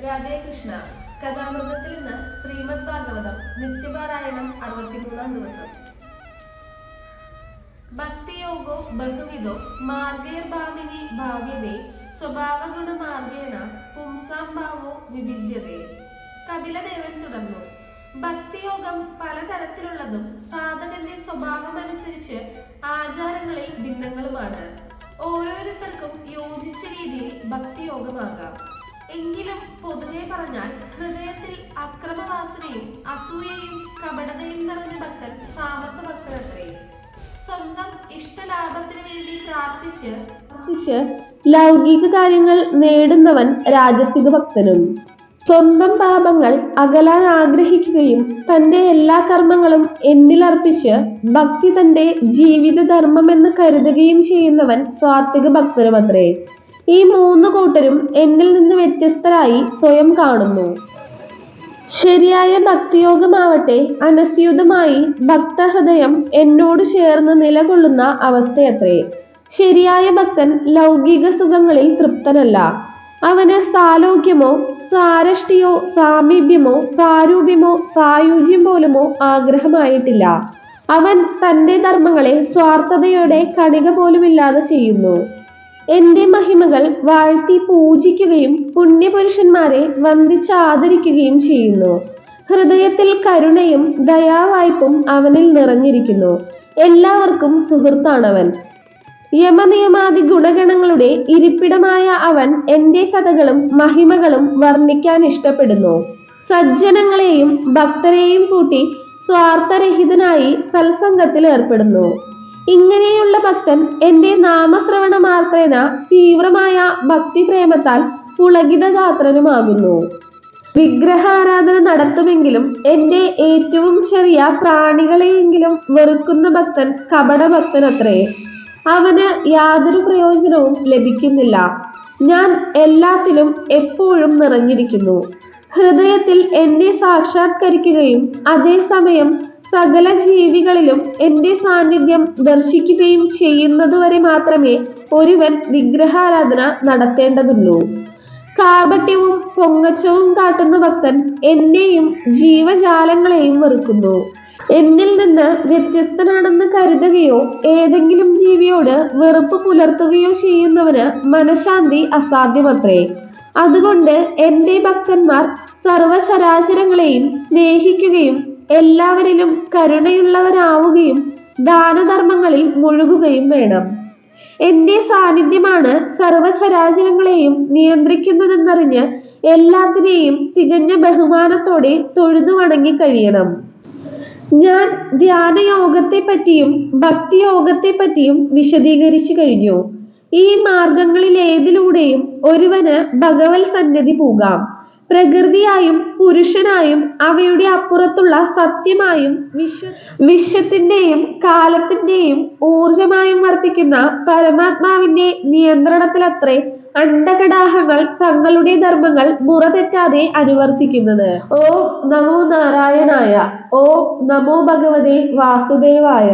രാധേ കൃഷ്ണ. കഥാമൃതത്തിൽ നിന്ന് ശ്രീമദ് ഭാഗവതം നിത്യപാരായണം 63-ാം ദിവസം. ഭക്തിയോഗോ ബഹുവിധോ മാർഗൈർഭാവിനി ഭാവ്യതേ സ്വഭാവഗുണമാർഗേണ പുംസാം ഭാവോ വിവിധ്യതേ. കപിലദേവൻ തുടർന്നു. ഭക്തിയോഗം പലതരത്തിലുള്ളതും സാധകന്റെ സ്വഭാവമനുസരിച്ച് ആചാരങ്ങളിൽ ഭിന്നങ്ങളുമാണ്. ഓരോരുത്തർക്കും യോജിച്ച രീതിയിൽ ഭക്തിയോഗമാകാം. എങ്കിലും പൊതുവെ പറഞ്ഞാൽ ഹൃദയത്തിൽ അക്രമവാസനയും അസൂയയും കപടതയും നിറഞ്ഞ ഭക്തൻ താമസ ഭക്തനത്രേ. സ്വന്തം ഇഷ്ടലാഭത്തിന് വേണ്ടി പ്രാർത്ഥിച്ച് ലൗകിക കാര്യങ്ങൾ നേടുന്നവൻ രാജസിക ഭക്തനും. സ്വന്തം പാപങ്ങൾ അകലാൻ ആഗ്രഹിക്കുകയും തന്റെ എല്ലാ കർമ്മങ്ങളും എന്നിലർപ്പിച്ച് ഭക്തി തന്റെ ജീവിത ധർമ്മമെന്ന് കരുതുകയും ചെയ്യുന്നവൻ സാത്വിക ഭക്തനുമത്രേ. ഈ മൂന്ന് കൂട്ടരും എന്നിൽ നിന്ന് വ്യത്യസ്തരായി സ്വയം കാണുന്നു. ശരിയായ ഭക്തിയോഗമാവട്ടെ അനസ്യൂതമായി ഭക്തഹൃദയം എന്നോട് ചേർന്ന് നിലകൊള്ളുന്ന അവസ്ഥയത്രേ. ശരിയായ ഭക്തൻ ലൗകിക സുഖങ്ങളിൽ തൃപ്തനല്ല. അവന് സാലോക്യമോ സാരഷ്ടിയോ സാമീപ്യമോ സാരൂപ്യമോ സായുജ്യം പോലുമോ ആഗ്രഹമായിട്ടില്ല. അവൻ തന്റെ ധർമ്മങ്ങളെ സ്വാർത്ഥതയോടെ കണിക പോലുമില്ലാതെ ചെയ്യുന്നു. എന്റെ മഹിമകൾ വാഴ്ത്തി പൂജിക്കുകയും പുണ്യപുരുഷന്മാരെ വന്ദിച്ചാദരിക്കുകയും ചെയ്യുന്നു. ഹൃദയത്തിൽ കരുണയും ദയാവായ്പും അവനിൽ നിറഞ്ഞിരിക്കുന്നു. എല്ലാവർക്കും സുഹൃത്താണവൻ. യമനിയമാദി ഗുണഗണങ്ങളുടെ ഇരിപ്പിടമായ അവൻ എന്റെ കഥകളും മഹിമകളും വർണ്ണിക്കാൻ ഇഷ്ടപ്പെടുന്നു. സജ്ജനങ്ങളെയും ഭക്തരെയും കൂട്ടി സ്വാർത്ഥരഹിതനായി സത്സംഗത്തിൽ ഏർപ്പെടുന്നു. ഇങ്ങനെയുള്ള ഭക്തൻ എന്റെ നാമശ്രവണ മാത്രേന തീവ്രമായ ഭക്തിപ്രേമത്താൽ പുളകിതഗാത്രനുമാകുന്നു. വിഗ്രഹാരാധന നടത്തുമെങ്കിലും എന്റെ ഏറ്റവും ചെറിയ പ്രാണികളെയെങ്കിലും വെറുക്കുന്ന ഭക്തൻ കപടഭക്തനത്രേ. അവന് യാതൊരു പ്രയോജനവും ലഭിക്കുന്നില്ല. ഞാൻ എല്ലാത്തിലും എപ്പോഴും നിറഞ്ഞിരിക്കുന്നു. ഹൃദയത്തിൽ എന്നെ സാക്ഷാത്കരിക്കുകയും അതേസമയം സകല ജീവികളിലും എന്റെ സാന്നിധ്യം ദർശിക്കുകയും ചെയ്യുന്നതുവരെ മാത്രമേ ഒരുവൻ വിഗ്രഹാരാധന നടത്തേണ്ടതുള്ളൂ. കാപട്യവും പൊങ്ങച്ചവും കാട്ടുന്ന ഭക്തൻ എന്നെയും ജീവജാലങ്ങളെയും വെറുക്കുന്നു. എന്നിൽ നിന്ന് വ്യത്യസ്തനാണെന്ന് കരുതുകയോ ഏതെങ്കിലും ജീവിയോട് വെറുപ്പ് പുലർത്തുകയോ ചെയ്യുന്നവന് മനഃശാന്തി അസാധ്യമത്രേ. അതുകൊണ്ട് എന്റെ ഭക്തന്മാർ സർവചരാചരങ്ങളെയും സ്നേഹിക്കുകയും എല്ലാവരിലും കരുണയുള്ളവരാവുകയും ദാനധർമ്മങ്ങളിൽ മുഴുകുകയും വേണം. എന്റെ സാന്നിധ്യമാണ് സർവചരാചരങ്ങളെയും നിയന്ത്രിക്കുന്നതെന്നറിഞ്ഞ് എല്ലാത്തിനെയും തികഞ്ഞ ബഹുമാനത്തോടെ തൊഴുതു വണങ്ങി കഴിയണം. ഞാൻ ധ്യാനയോഗത്തെപ്പറ്റിയും ഭക്തിയോഗത്തെപ്പറ്റിയും വിശദീകരിച്ചു കഴിഞ്ഞു. ഈ മാർഗങ്ങളിലേതിലൂടെയും ഒരുവന് ഭഗവത് സന്നിധി പോകാം. പ്രകൃതിയായും പുരുഷനായും അവയുടെ അപ്പുറത്തുള്ള സത്യമായും വിശ്വത്തിന്റെയും കാലത്തിന്റെയും ഊർജമായും വർത്തിക്കുന്ന പരമാത്മാവിന്റെ നിയന്ത്രണത്തിലത്രേ അണ്ഡകടാഹങ്ങൾ തങ്ങളുടെ ധർമ്മങ്ങൾ മുറതെറ്റാതെ അനുവർത്തിക്കുന്നത്. ഓം നമോ നാരായണായ. ഓം നമോ ഭഗവതേ വാസുദേവായ.